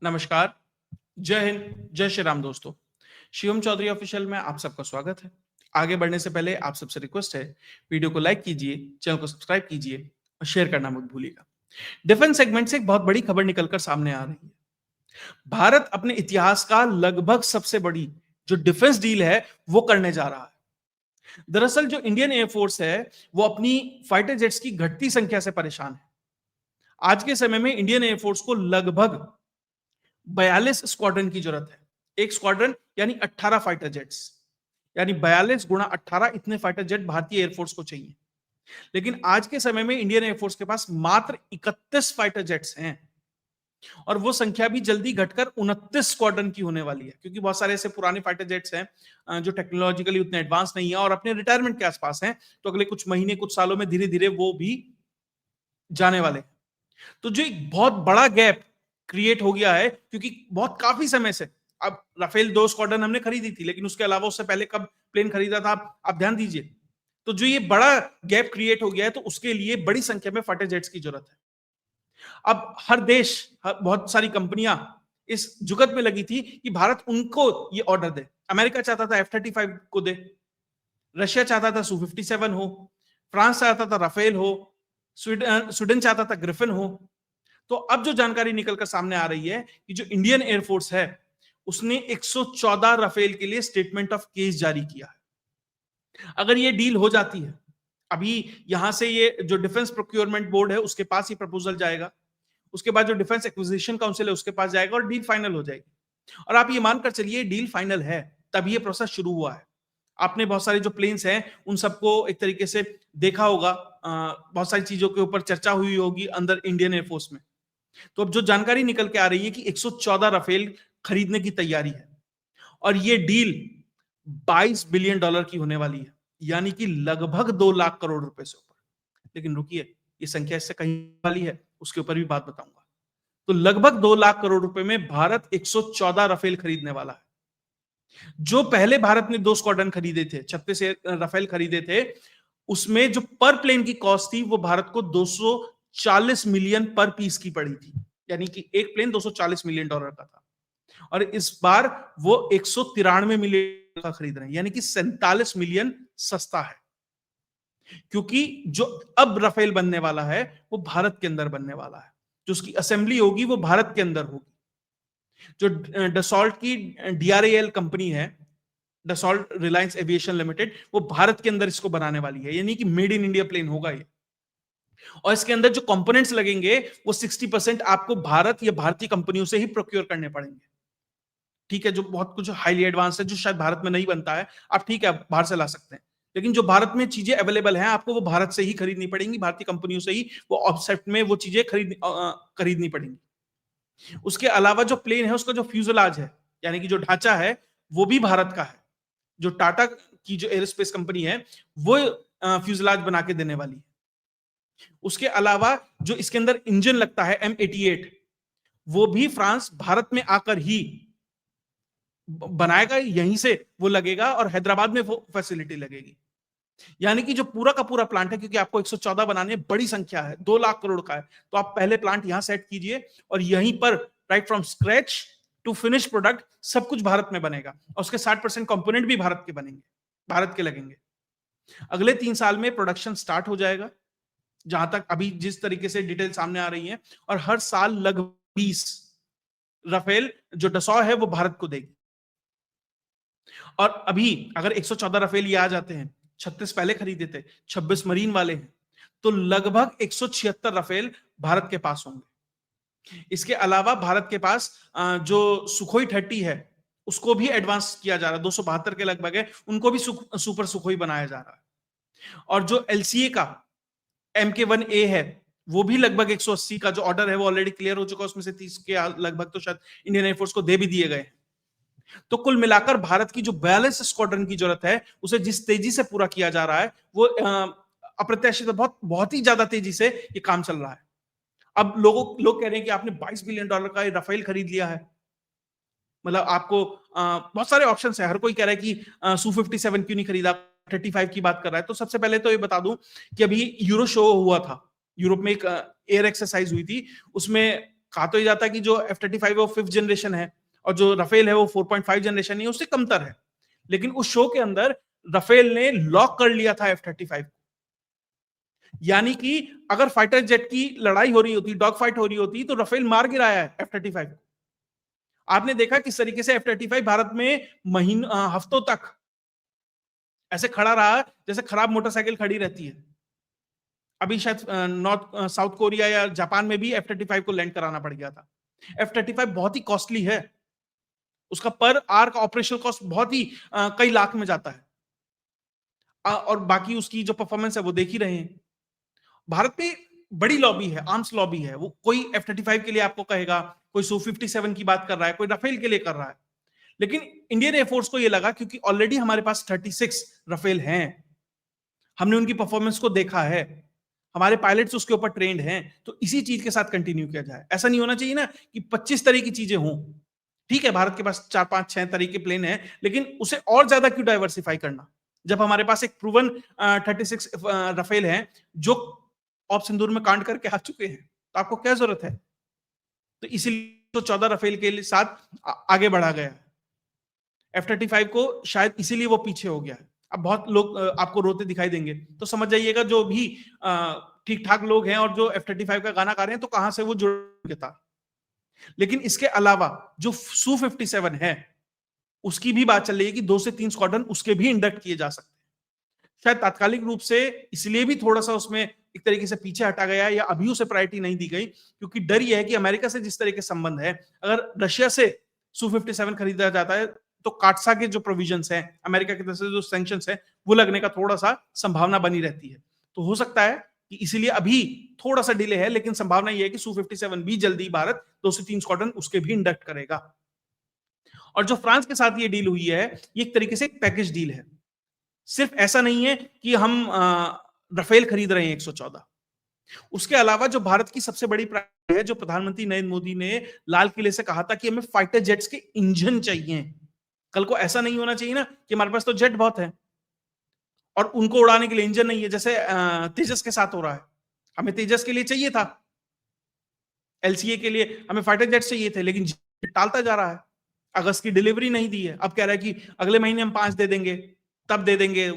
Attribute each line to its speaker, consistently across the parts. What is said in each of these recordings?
Speaker 1: नमस्कार, जय हिंद, जय श्री राम दोस्तों। शिवम चौधरी ऑफिशियल में आप सबका स्वागत है। आगे बढ़ने से पहले आप सबसे रिक्वेस्ट है, वीडियो को लाइक कीजिए, चैनल को सब्सक्राइब कीजिए और शेयर करना मत भूलिएगा। डिफेंस सेगमेंट से एक बहुत बड़ी खबर निकलकर सामने आ रही है। भारत अपने इतिहास का लगभग सबसे बड़ी जो डिफेंस डील है, वो करने जा रहा है। दरअसल जो इंडियन एयरफोर्स है, वो अपनी फाइटर जेट्स की घटती संख्या से परेशान है। आज के समय में इंडियन एयरफोर्स को लगभग 42 स्क्वाड्रन की जरूरत है। एक स्क्वाड्रन यानी 18 फाइटर जेट्स, यानी 42 गुणा 18 इतने फाइटर जेट भारतीय एयरफोर्स को चाहिए। लेकिन आज के समय में इंडियन एयरफोर्स के पास मात्र 31 फाइटर जेट्स हैं और वो संख्या भी जल्दी घटकर 29 स्क्वाड्रन की होने वाली है, क्योंकि बहुत सारे ऐसे पुराने फाइटर जेट्स हैं जो टेक्नोलॉजिकली उतने एडवांस नहीं है और अपने रिटायरमेंट के आसपास हैं। तो अगले कुछ महीने, कुछ सालों में धीरे धीरे वो भी जाने वाले हैं। तो जो एक बहुत बड़ा गैप क्रिएट हो गया है, क्योंकि बहुत काफी समय से अब राफेल 2 स्क्वाड्रन हमने खरीदी थी, लेकिन उसके अलावा उससे पहले कब प्लेन खरीदा था आप ध्यान दीजिए। तो जो ये बड़ा गैप क्रिएट हो गया है, तो उसके लिए बड़ी संख्या में फाइटर जेट्स की जरूरत है। अब हर देश, बहुत सारी कंपनियां इस जुगत में लगी थी कि भारत उनको ये ऑर्डर दे। अमेरिका चाहता था F-35 को दे, रशिया चाहता था Su-57 हो, फ्रांस चाहता था राफेल हो, स्वीडन चाहता था ग्रिफिन हो। तो अब जो जानकारी निकलकर सामने आ रही है कि जो इंडियन एयरफोर्स है, उसने 114 राफेल के लिए स्टेटमेंट ऑफ केस जारी किया है। अगर ये डील हो जाती है, अभी यहां से ये जो डिफेंस प्रोक्योरमेंट बोर्ड है उसके पास ये प्रपोजल जाएगा, उसके बाद जो डिफेंस एक्विजिशन काउंसिल है उसके पास जाएगा और डील फाइनल हो जाएगी। और आप ये मानकर चलिए डील फाइनल है, तब ये प्रोसेस शुरू हुआ है। आपने बहुत सारे जो प्लेन्स हैं उन सबको एक तरीके से देखा होगा, बहुत सारी चीजों के ऊपर चर्चा हुई होगी अंदर इंडियन एयरफोर्स में। तो अब जो जानकारी निकल के आ रही है कि 114 राफेल खरीदने की तैयारी है और ये डील 22 बिलियन डॉलर की होने वाली है, यानी कि लगभग 2 लाख करोड़ रुपए से ऊपर। लेकिन रुकिए, ये संख्या इससे कहीं वाली है, उसके ऊपर भी बात बताऊंगा। तो लगभग 2 लाख करोड़ रुपए में भारत 114 राफेल खरीदने वाला है। जो पहले भारत ने 2 स्क्वाड्रन खरीदे थे, 36 राफेल खरीदे थे, उसमें जो पर प्लेन की कॉस्ट थी वो भारत को 240 मिलियन पर पीस की पड़ी थी, यानी कि एक प्लेन 240 मिलियन डॉलर का था। और इस बार वो 193 मिलियन का खरीद रहे हैं, यानी कि 47 मिलियन सस्ता है। क्योंकि जो अब राफेल बनने वाला है वो भारत के अंदर बनने वाला है, जो उसकी असेंबली होगी वो भारत के अंदर होगी। जो डसॉल्ट की DRAL कंपनी है, डसॉल्ट रिलायंस एविएशन लिमिटेड, वो भारत के अंदर इसको बनाने वाली है, यानी कि मेड इन इंडिया प्लेन होगा ये। और इसके अंदर जो कंपोनेंट्स लगेंगे वो 60% आपको भारत या भारतीय कंपनियों से ही प्रोक्योर करने पड़ेंगे। ठीक है, जो बहुत कुछ हाईली एडवांस है, जो शायद भारत में नहीं बनता है, आप ठीक है बाहर से ला सकते हैं, लेकिन जो भारत में चीजें अवेलेबल हैं आपको वो भारत से ही खरीदनी पड़ेंगी, भारतीय कंपनियों से ही वो ऑफसेट में वो चीजें खरीदनी पड़ेंगी। उसके अलावा जो प्लेन है उसका जो फ्यूजलाज है, यानी कि जो ढांचा है, वो भी भारत का है। जो टाटा की जो एरोस्पेस कंपनी है वो फ्यूजलाज बना के देने वाली है। उसके अलावा जो इसके अंदर इंजन लगता है M88, वो भी फ्रांस भारत में आकर ही बनाएगा, यहीं से वो लगेगा और हैदराबाद में वो फैसिलिटी लगेगी। यानी कि जो पूरा का पूरा प्लांट है, क्योंकि आपको 114 बनाने बड़ी संख्या है, 2 लाख करोड़ का है, तो आप पहले प्लांट यहां सेट कीजिए और यहीं पर right from scratch to finish product सब कुछ भारत में बनेगा और उसके 60% कंपोनेंट भी भारत के बनेंगे, भारत के लगेंगे। अगले 3 साल में प्रोडक्शन स्टार्ट हो जाएगा, जहां तक अभी जिस तरीके से डिटेल सामने आ रही है, और हर साल लगभग 20 राफेल जो डसॉ है वो भारत को देगी। और अभी अगर 114 राफेल ये आ जाते हैं, 36 पहले खरीदे थे, 26 मरीन वाले हैं, तो लगभग 176 राफेल भारत के पास होंगे। इसके अलावा भारत के पास जो सुखोई 30 है उसको भी एडवांस किया जा रहा है, 272 के लगभग है, उनको भी सुपर सुखोई बनाया जा रहा है। और जो LCA का MK1A है वो भी लगभग 180 का जो ऑर्डर है वो ऑलरेडी क्लियर हो चुका है, उसमें से 30 के लगभग तो शायद इंडियन एयरफोर्स को दे भी दिए गए। तो कुल मिलाकर भारत की जो 42 स्क्वाड्रन की जरूरत है उसे जिस तेजी से पूरा किया जा रहा है वो अप्रत्याशित, बहुत बहुत ही ज्यादा तेजी से ये काम चल रहा है। अब लोग कह रहे हैं कि आपने 22 बिलियन डॉलर का राफेल खरीद लिया है, मतलब आपको बहुत सारे ऑप्शन है, हर कोई कह रहा है कि Su-57 क्यों नहीं खरीदा, 35 की बात कर रहा है। तो सबसे पहले तो ये बता दूं कि अभी यूरो शो हुआ था, यूरोप में एक एयर एक्सरसाइज हुई थी, उसमें कहा तो ये जाता है कि जो F-35 है वो 5th जनरेशन है और जो राफेल है वो 4.5 जनरेशन है, उससे कमतर है। लेकिन उस शो के अंदर राफेल ने लॉक कर लिया था F-35 को। यानी कि अगर फाइटर जेट की लड़ाई हो रही होती, डॉग फाइट हो रही होती, तो राफेल मार गिराया है F-35 को। आपने देखा किस तरीके से F-35 भारत में हफ्तों तक ऐसे खड़ा रहा जैसे खराब मोटरसाइकिल खड़ी रहती है। अभी शायद साउथ कोरिया या जापान में भी F-35 को लैंड कराना पड़ गया था। F-35 बहुत ही कॉस्टली है, उसका पर आर का ऑपरेशनल कॉस्ट बहुत ही कई लाख में जाता है। और बाकी उसकी जो परफॉर्मेंस है वो देख ही रहे हैं। भारत में बड़ी लॉबी है, आर्म्स लॉबी है। वो कोई F-35 के लिए आपको कहेगा, कोई Su-57 की बात कर रहा है, कोई राफेल के लिए कर रहा है। लेकिन इंडियन एयरफोर्स को ये लगा क्योंकि ऑलरेडी हमारे पास 36 राफेल हैं, हमने उनकी परफॉर्मेंस को देखा है, हमारे पायलट्स उसके ऊपर ट्रेंड हैं, तो इसी चीज के साथ कंटिन्यू किया जाए। ऐसा नहीं होना चाहिए ना कि 25 तरह की चीजें हों। ठीक है, भारत के पास 4 5 6 तरह के प्लेन है, लेकिन उसे और ज्यादा क्यों डाइवर्सिफाई करना, जब हमारे पास एक प्रूवन 36 राफेल है जो ऑप सिंदूर में कांड करके आ चुके हैं, तो आपको क्या जरूरत है? तो इसीलिए तो 14 राफेल के साथ आगे बढ़ा गया है। F-35 को शायद इसीलिए वो पीछे हो गया है। अब बहुत लोग आपको रोते दिखाई देंगे, तो समझ जाइएगा जो भी ठीक ठाक लोग हैं और जो F-35 का गाना गा रहे हैं, तो कहां से वो जुड़ था। लेकिन इसके अलावा जो Su-57 है, उसकी भी बात चल रही है कि 2 से 3 स्क्वाड्रन उसके भी इंडक्ट किए जा सकते हैं। शायद तात्कालिक रूप से इसलिए भी थोड़ा सा उसमें एक तरीके से पीछे हटा गया या अभी उसे प्रायोरिटी नहीं दी गई, क्योंकि डर यह है कि अमेरिका से जिस तरह के संबंध है, अगर रशिया से Su-57 खरीदा जाता है तो काटसा के जो प्रोविजंस हैं, अमेरिका की तरफ से जो सैंक्शंस है, वो लगने का थोड़ा सा संभावना बनी रहती है। तो हो सकता है कि इसीलिए अभी थोड़ा सा डिले है, लेकिन संभावना यह है कि Su-57 भी जल्दी भारत 2 से 3 स्क्वाड्रन उसके भी इंडक्ट करेगा। और जो फ्रांस के साथ ये डील हुई है, ये एक तरीके से एक पैकेज डील है। सिर्फ ऐसा नहीं है कि हम राफेल खरीद रहे हैं 114। उसके अलावा जो भारत की सबसे बड़ी प्रायोरिटी है, जो प्रधानमंत्री नरेंद्र मोदी ने लाल किले से कहा था कि हमें फाइटर जेट्स के इंजन चाहिए। कल को ऐसा नहीं होना चाहिए ना कि हमारे पास तो जेट बहुत है और उनको उड़ाने के लिए इंजन नहीं है, जैसे तेजस के साथ हो रहा है। हमें तेजस के लिए चाहिए था, एलसीए के लिए हमें फाइटर जेट्स चाहिए थे, लेकिन टालता जा रहा है। अगस्त की डिलीवरी नहीं दी है, अब कह रहा है कि अगले महीने हम 5 दे देंगे, तब दे देंगे।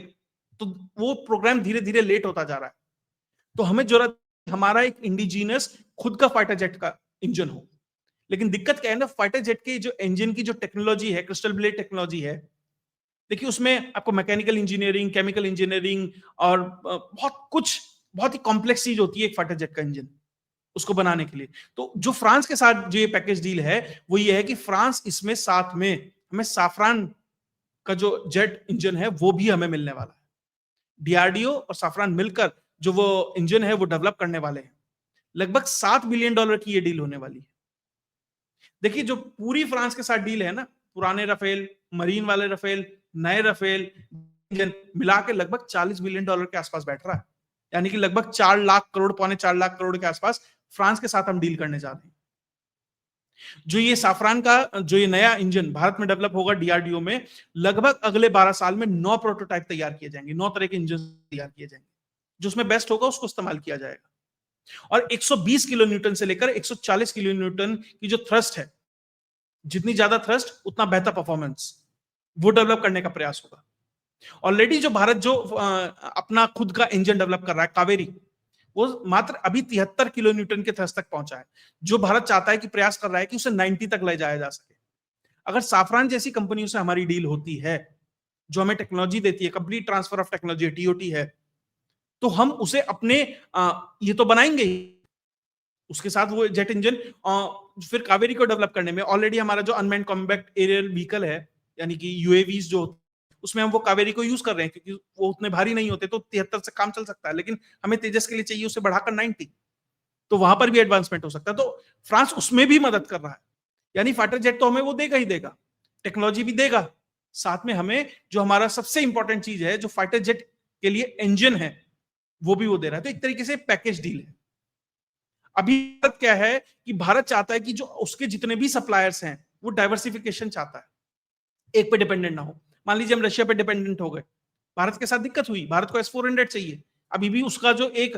Speaker 1: तो वो प्रोग्राम धीरे धीरे लेट होता जा रहा है। तो हमें जरूरत हमारा एक इंडिजीनियस खुद का फाइटर जेट का इंजन हो। लेकिन दिक्कत क्या है ना, फाइटर जेट के जो इंजन की जो टेक्नोलॉजी है, क्रिस्टल ब्लेड टेक्नोलॉजी है, देखिए उसमें आपको मैकेनिकल इंजीनियरिंग, केमिकल इंजीनियरिंग और बहुत कुछ बहुत ही कॉम्प्लेक्स चीज होती है एक फाइटर जेट का इंजन उसको बनाने के लिए। तो जो फ्रांस के साथ जो ये पैकेज डील है, वो ये है कि फ्रांस इसमें साथ में हमें साफरान का जो जेट इंजन है वो भी हमें मिलने वाला है। डीआरडीओ और साफरान मिलकर जो वो इंजन है वो डेवलप करने वाले हैं। लगभग $7 बिलियन की ये डील होने वाली है। देखिए जो पूरी फ्रांस के साथ डील है ना, पुराने राफेल, मरीन वाले राफेल, नए राफेल इंजन मिला के लगभग $40 बिलियन के आसपास बैठ रहा है। यानी कि लगभग 4 लाख करोड़, पौने 4 लाख करोड़ के आसपास फ्रांस के साथ हम डील करने जा रहे हैं। जो ये साफरान का जो ये नया इंजन भारत में डेवलप होगा डीआरडीओ में, लगभग अगले 12 साल में 9 प्रोटोटाइप तैयार किए जाएंगे, 9 तरह के इंजन तैयार किए जाएंगे। जो उसमें बेस्ट होगा उसको इस्तेमाल किया जाएगा। और 120 किलो न्यूटन से लेकर 140 किलो न्यूटन की जो थ्रस्ट है, जितनी ज्यादा थ्रस्ट उतना बेहतर परफॉर्मेंस, वो डेवलप करने का प्रयास होगा। ऑलरेडी जो भारत जो अपना खुद का इंजन डेवलप कर रहा है कावेरी, वो मात्र अभी 73 किलो न्यूटन के थ्रस्ट तक पहुंचा है। जो भारत चाहता है कि प्रयास कर रहा है कि उसे 90 तक ले जाया जा सके। अगर साफरान जैसी कंपनियों से हमारी डील होती है, जो हमें टेक्नोलॉजी देती है, complete transfer of technology TOT है, तो हम उसे अपने ये तो बनाएंगे ही, उसके साथ वो जेट इंजन फिर कावेरी को डेवलप करने में ऑलरेडी हमारा जो अनमैन्ड कॉम्बैट एरियल व्हीकल है, यानी कि यूएवीज जो, उसमें हम वो कावेरी को यूज कर रहे हैं क्योंकि वो उतने भारी नहीं होते, तो 73 से काम चल सकता है। लेकिन हमें तेजस के लिए चाहिए उसे बढ़ाकर 90, तो वहां पर भी एडवांसमेंट हो सकता है। तो फ्रांस उसमें भी मदद कर रहा है। यानी फाइटर जेट तो हमें वो देगा ही देगा, टेक्नोलॉजी भी देगा, साथ में हमें जो हमारा सबसे इंपॉर्टेंट चीज है, जो फाइटर जेट के लिए इंजन है, वो भी वो दे रहा है। तो एक तरीके से पैकेज डील है। अभी भारत क्या है कि भारत चाहता है कि जो उसके जितने भी सप्लायर्स हैं वो डाइवर्सिफिकेशन चाहता है, एक पे डिपेंडेंट ना हो। मान लीजिए हम रशिया पे डिपेंडेंट हो गए, भारत के साथ दिक्कत हुई, भारत को S-400 चाहिए, अभी भी उसका जो एक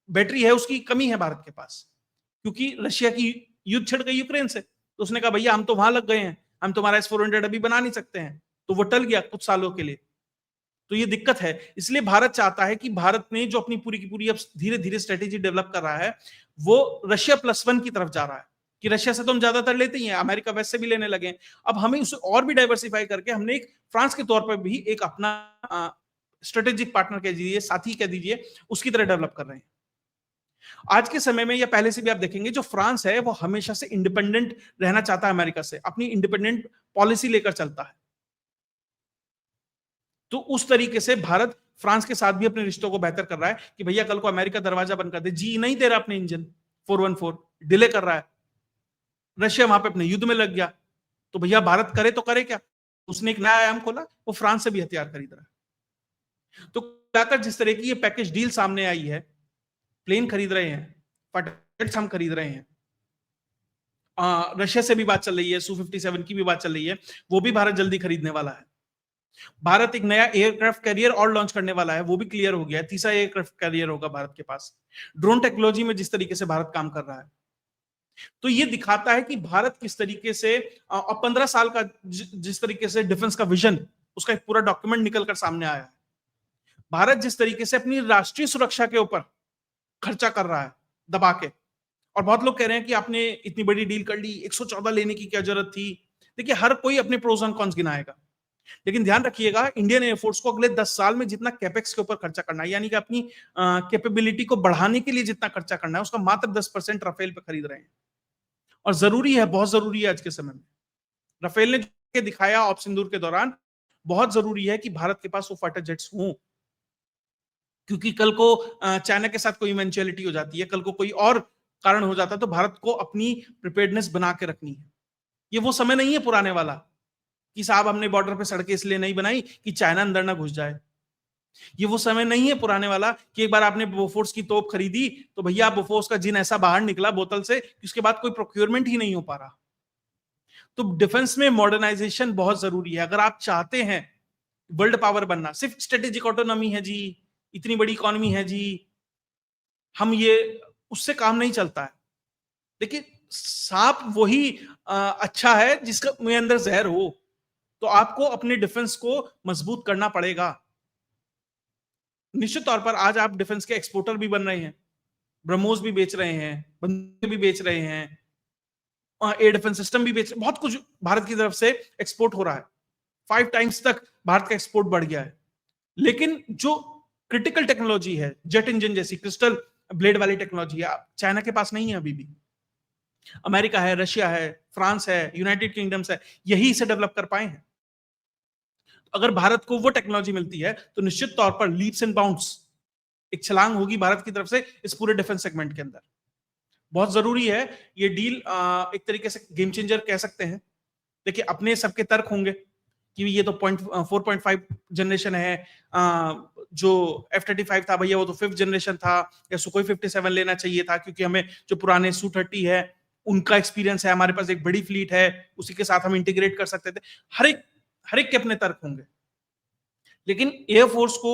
Speaker 1: बैटरी है उसकी कमी है भारत के पास, क्योंकि रशिया की युद्ध छिड़ गई यूक्रेन से, तो उसने कहा भैया हम तो वहां लग गए हैं, हम तुम्हारा S-400 अभी बना नहीं सकते हैं, तो वो टल गया कुछ सालों के लिए। तो ये दिक्कत है। इसलिए भारत चाहता है कि भारत ने जो अपनी पूरी की पूरी अब धीरे धीरे स्ट्रेटेजी डेवलप कर रहा है, वो रशिया +1 की तरफ जा रहा है, कि रशिया से तो हम ज्यादातर लेते ही हैं, अमेरिका वेस्ट से भी लेने लगे हैं। अब हमें उसे और भी डाइवर्सिफाई करके हमने एक फ्रांस के तौर पर भी एक अपना स्ट्रेटेजिक पार्टनर कह दीजिए, साथी कह दीजिए, उसकी तरह डेवलप कर रहे हैं। आज के समय में या पहले से भी आप देखेंगे, जो फ्रांस है वो हमेशा से इंडिपेंडेंट रहना चाहता है अमेरिका से, अपनी इंडिपेंडेंट पॉलिसी लेकर चलता है। तो उस तरीके से भारत फ्रांस के साथ भी अपने रिश्तों को बेहतर कर रहा है कि भैया कल को अमेरिका दरवाजा बंद कर दे, जी नहीं दे रहा अपने इंजन 414 डिले कर रहा है, रशिया वहां पे अपने युद्ध में लग गया, तो भैया भारत करे तो करे क्या? उसने एक नया आयाम खोला, वो फ्रांस से भी हथियार खरीद रहा है। तो जाकर जिस तरह की ये पैकेज डील सामने आई है, प्लेन खरीद रहे हैं, फाइटर हम खरीद रहे हैं, रशिया से भी बात चल रही है, Su-57 की भी बात चल रही है, वो भी भारत जल्दी खरीदने वाला है। भारत एक नया एयरक्राफ्ट कैरियर और लॉन्च करने वाला है, वो भी क्लियर हो गया है, तीसरा एयरक्राफ्ट कैरियर होगा भारत के पास। ड्रोन टेक्नोलॉजी में जिस तरीके से भारत काम कर रहा है, तो ये दिखाता है कि भारत किस तरीके से और 15 साल का जिस तरीके से डिफेंस का विजन, उसका एक पूरा डॉक्यूमेंट निकलकर सामने आया है। भारत जिस तरीके से अपनी राष्ट्रीय सुरक्षा के ऊपर खर्चा कर रहा है दबा के, और बहुत लोग कह रहे हैं कि आपने इतनी बड़ी डील कर ली, 114 लेने की क्या जरूरत थी? देखिए, हर कोई अपने प्रोज एंड कॉन्स गिनाएगा, लेकिन ध्यान रखिएगा, इंडियन एयरफोर्स को अगले 10 साल में जितना कैपेक्स के ऊपर खर्चा करना है, यानी कि अपनी कैपेबिलिटी को बढ़ाने के लिए जितना खर्चा करना है, उसका मात्र 10% राफेल पे खरीद रहे हैं। और जरूरी है, बहुत जरूरी है आज के समय में। राफेल ने जो दिखाया ऑप सिंदूर के दौरान, बहुत जरूरी है कि भारत के पास वो फाइटर जेट्स हों, क्योंकि कल को चाइना के साथ कोई इवेंचुअलिटी हो जाती है, कल को कोई और कारण हो जाता है, तो भारत को अपनी प्रिपेयर्डनेस बना के रखनी है। ये वो समय नहीं है पुराने वाला कि साहब हमने बॉर्डर पे सड़कें इसलिए नहीं बनाई कि चाइना अंदर ना घुस जाए। ये वो समय नहीं है पुराने वाला कि एक बार आपने बोफोर्स की तोप खरीदी तो भैया बोफोर्स का जिन ऐसा बाहर निकला बोतल से कि उसके बाद कोई प्रोक्योरमेंट ही नहीं हो पा रहा। तो डिफेंस में मॉडर्नाइजेशन बहुत जरूरी है। अगर आप चाहते हैं वर्ल्ड पावर बनना, सिर्फ स्ट्रेटेजिक ऑटोनॉमी है जी, इतनी बड़ी इकोनॉमी है जी, हम ये, उससे काम नहीं चलता है। देखिए, सांप वही अच्छा है जिसका में अंदर जहर हो। तो आपको अपने डिफेंस को मजबूत करना पड़ेगा। निश्चित तौर पर आज आप डिफेंस के एक्सपोर्टर भी बन रहे हैं, ब्रह्मोस भी बेच रहे हैं, बंदूकें भी बेच रहे हैं, एयर डिफेंस सिस्टम भी बेच, बहुत कुछ भारत की तरफ से एक्सपोर्ट हो रहा है। 5 टाइम्स तक भारत का एक्सपोर्ट बढ़ गया है। लेकिन जो क्रिटिकल टेक्नोलॉजी है, जेट इंजन जैसी क्रिस्टल ब्लेड वाली टेक्नोलॉजी है, चाइना के पास नहीं है अभी भी। अमेरिका है, रशिया है, फ्रांस है, यूनाइटेड किंगडम्स है, यही इसे डेवलप कर पाए हैं। अगर भारत को वो टेक्नोलॉजी मिलती है तो निश्चित तौर पर लीप्स एंड बाउंड्स, एक छलांग होगी भारत की तरफ से इस पूरे डिफेंस सेगमेंट के अंदर। बहुत जरूरी है ये डील, एक तरीके से गेम चेंजर कह सकते हैं। देखिए, अपने सबके तर्क होंगे कि ये तो 4.5 जनरेशन है, जो F-35 था भैया वो तो 5th जनरेशन था, या सुखोई 57 लेना चाहिए था क्योंकि हमें जो पुराने Su-30 है उनका एक्सपीरियंस है, हमारे पास एक बड़ी फ्लीट है, उसी के साथ हम इंटीग्रेट कर सकते थे। हर एक के अपने तर्क होंगे, लेकिन एयरफोर्स को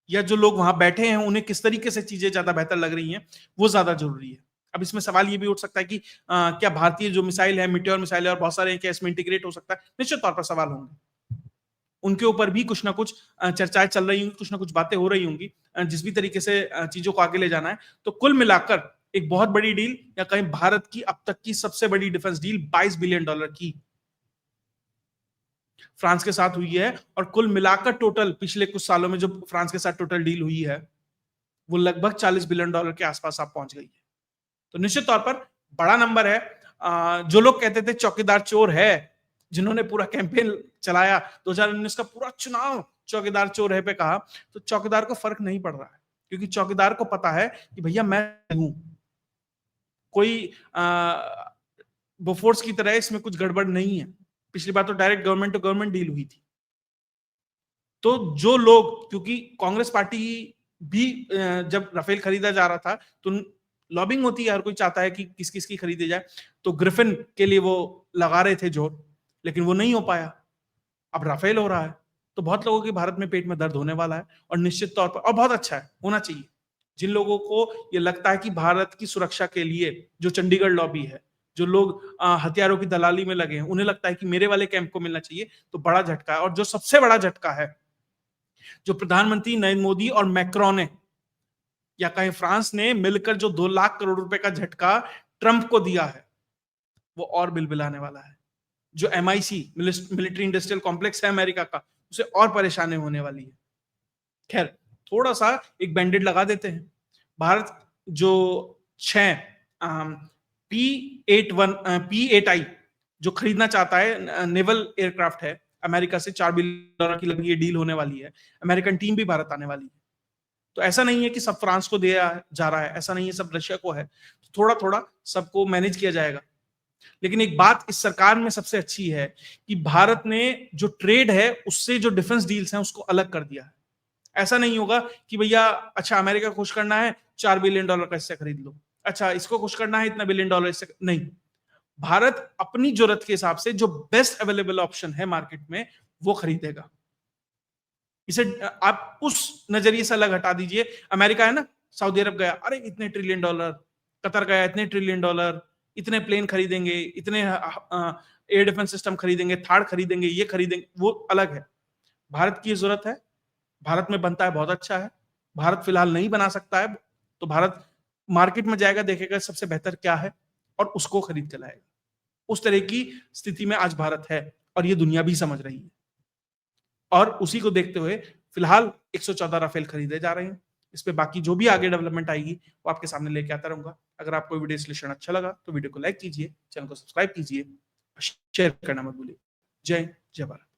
Speaker 1: या जो लोग वहां बैठे हैं उन्हें किस तरीके से चीजें ज्यादा बेहतर लग रही हैं, वो ज्यादा जरूरी है। अब इसमें सवाल ये भी उठ सकता है कि क्या भारतीय जो मिसाइल है, मिट्योर मिसाइल है और बहुत सारे, क्या इसमें इंटीग्रेट हो सकता है? निश्चित तौर पर सवाल होंगे, उनके ऊपर भी कुछ ना कुछ चर्चाएं चल रही होंगी, कुछ ना कुछ बातें हो रही होंगी, जिस भी तरीके से चीजों को आगे ले जाना है। तो कुल मिलाकर एक बहुत बड़ी डील, या कहीं भारत की अब तक की सबसे बड़ी डिफेंस डील $22 बिलियन की फ्रांस के साथ हुई है। और कुल मिलाकर टोटल पिछले कुछ सालों में जो फ्रांस के साथ टोटल डील हुई है वो लगभग $40 बिलियन के आसपास आप पहुंच गई है। तो निश्चित तौर पर बड़ा नंबर है। जो लोग कहते थे चौकीदार चोर है, जिन्होंने पूरा कैंपेन चलाया 2019 का पूरा चुनाव चौकीदार चोर है पे कहा, तो चौकीदार को फर्क नहीं पड़ रहा है, क्योंकि चौकीदार को पता है कि भैया मैं हूं, कोई बोफोर्स की तरह इसमें कुछ गड़बड़ नहीं है। पिछली बार तो direct government to government deal हुई थी। तो जो लोग, क्योंकि कांग्रेस पार्टी भी जब राफेल खरीदा जा रहा था तो लॉबिंग होती है, हर कोई चाहता है कि किस किस की खरीदी जाए, तो ग्रिफिन के लिए वो लगा रहे थे जोर, लेकिन वो नहीं हो पाया। अब राफेल हो रहा है, तो बहुत लोगों के भारत में पेट में दर्द होने वाला है, और निश्चित तौर पर, और बहुत अच्छा है, होना चाहिए। जिन लोगों को ये लगता है कि भारत की सुरक्षा के लिए जो चंडीगढ़ लॉबी है, जो लोग हथियारों की दलाली में लगे हैं, उन्हें लगता है कि मेरे वाले कैंप को मिलना चाहिए, तो बड़ा झटका है। और जो सबसे बड़ा झटका है, जो प्रधानमंत्री नरेंद्र मोदी और मैक्रोन ने या कहीं फ्रांस ने मिलकर जो 2 लाख करोड़ रुपए का झटका ट्रंप को दिया है, वो और बिलबिलाने वाला है। जो MIC मिलिट्री इंडस्ट्रियल कॉम्प्लेक्स है अमेरिका का, उसे और परेशानी होने वाली है। खैर, थोड़ा सा एक बैंडेड लगा देते हैं। भारत जो 6 P8I जो खरीदना चाहता है, नेवल एयरक्राफ्ट है, अमेरिका से $4 बिलियन की लगी डील होने वाली है। अमेरिकन टीम भी भारत आने वाली है। तो ऐसा नहीं है कि सब फ्रांस को दिया जा रहा है, ऐसा नहीं है सब रशिया को है, तो थोड़ा थोड़ा सबको मैनेज किया जाएगा। लेकिन एक बात इस सरकार में सबसे अच्छी है कि भारत ने जो ट्रेड है उससे जो डिफेंस डील्स हैं उसको अलग कर दिया है। ऐसा नहीं होगा कि भैया अच्छा अमेरिका खुश करना है, $4 बिलियन का इससे खरीद लो, अच्छा इसको खुश करना है इतना $1 बिलियन इससे नहीं। भारत अपनी जरूरत के हिसाब से जो बेस्ट अवेलेबल ऑप्शन है मार्केट में वो खरीदेगा। इसे आप उस नजरिए से अलग हटा दीजिए। अमेरिका है ना, सऊदी अरब गया, अरे इतने $1 ट्रिलियन, कतर गया इतने $1 ट्रिलियन, इतने प्लेन खरीदेंगे, इतने एयर डिफेंस सिस्टम खरीदेंगे, थार्ड खरीदेंगे, ये खरीदेंगे, वो अलग है। भारत की जरूरत है, भारत में बनता है, बहुत अच्छा है। भारत फिलहाल नहीं बना सकता है, तो भारत मार्केट में जाएगा, देखेगा सबसे बेहतर क्या है और उसको खरीद के लाएगा। उस तरह की स्थिति में आज भारत है और ये दुनिया भी समझ रही है। और उसी को देखते हुए फिलहाल 114 राफेल खरीदे जा रहे हैं। इस पे बाकी जो भी आगे डेवलपमेंट आएगी वो आपके सामने लेके आता रहूंगा। अगर आपको वीडियो विश्लेषण अच्छा लगा तो वीडियो को लाइक कीजिए, चैनल को सब्सक्राइब कीजिए, शेयर करना मत भूलिए। जय जय भारत।